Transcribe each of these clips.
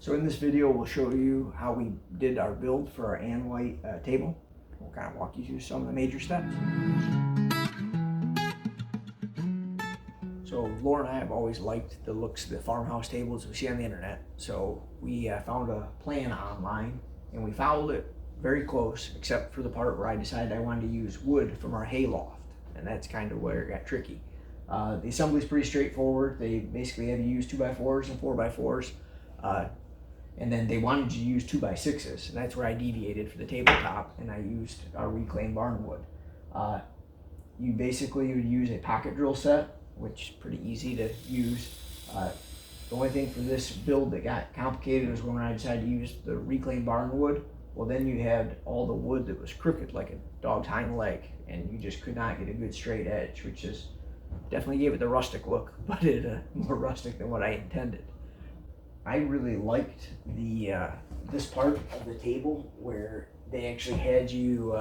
So in this video, we'll show you how we did our build for our Ann White table. We'll kind of walk you through some of the major steps. So Laura and I have always liked the looks of the farmhouse tables we see on the internet. So we found a plan online and we followed it very close, except for the part where I decided I wanted to use wood from our hayloft. And that's kind of where it got tricky. The assembly is pretty straightforward. They basically had to use 2x4s and 4x4s. And then they wanted you to use 2x6s, and that's where I deviated for the tabletop, and I used our reclaimed barn wood. You basically would use a pocket drill set, which is pretty easy to use. The only thing for this build that got complicated was when I decided to use the reclaimed barn wood. Well, then you had all the wood that was crooked like a dog's hind leg, and you just could not get a good straight edge, which is definitely gave it the rustic look, but it more rustic than what I intended. I really liked the this part of the table where they actually had you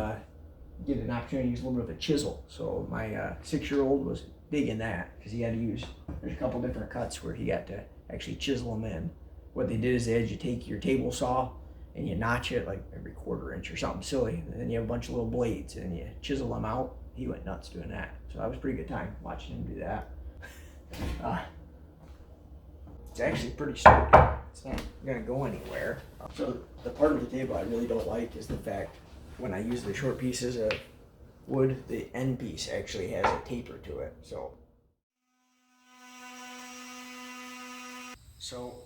get an opportunity to use a little bit of a chisel. So my 6-year-old was digging that because he had to use, there's a couple different cuts where he got to actually chisel them in. What they did is they had you take your table saw and you notch it like every 1/4 inch or something silly, and then you have a bunch of little blades and you chisel them out. He went nuts doing that. So that was a pretty good time watching him do that. It's actually pretty sturdy. It's not gonna go anywhere. So the part of the table I really don't like is the fact when I use the short pieces of wood, the end piece actually has a taper to it. So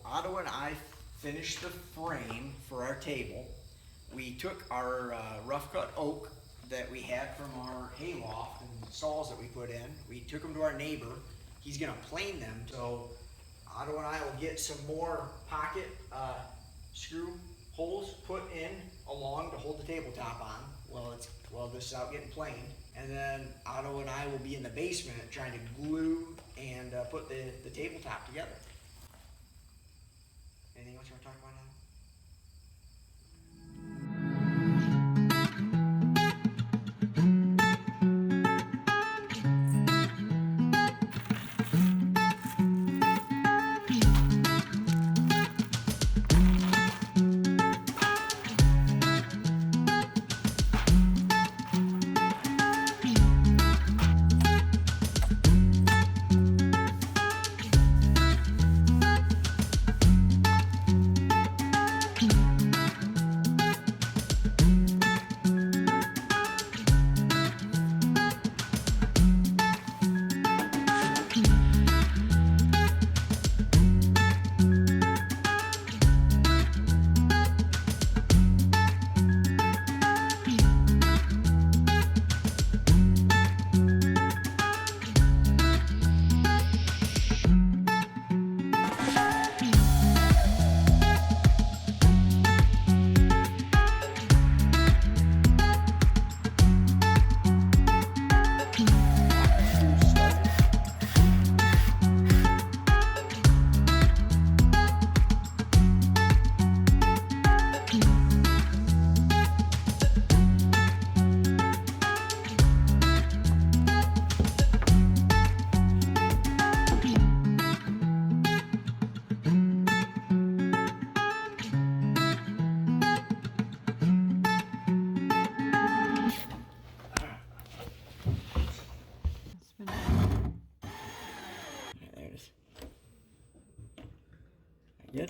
Otto and I finished the frame for our table. We took our rough cut oak that we had from our hayloft and saws that we put in. We took them to our neighbor. He's gonna plane them. So Otto and I will get some more pocket screw holes put in along to hold the tabletop on while this is out getting planed. And then Otto and I will be in the basement trying to glue and put the tabletop together. Anything else you want to talk about now? Good.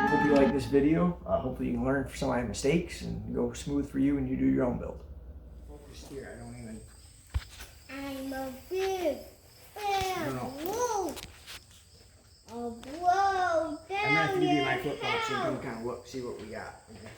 Hope you like this video. Hopefully you can learn from some of my mistakes and go smooth for you when you do your own build. Focus here. I don't even. I'm a big fan. No. Whoa. Oh, whoa. I'm gonna have to give you my flip flop so you can kind of look, see what we got. Okay.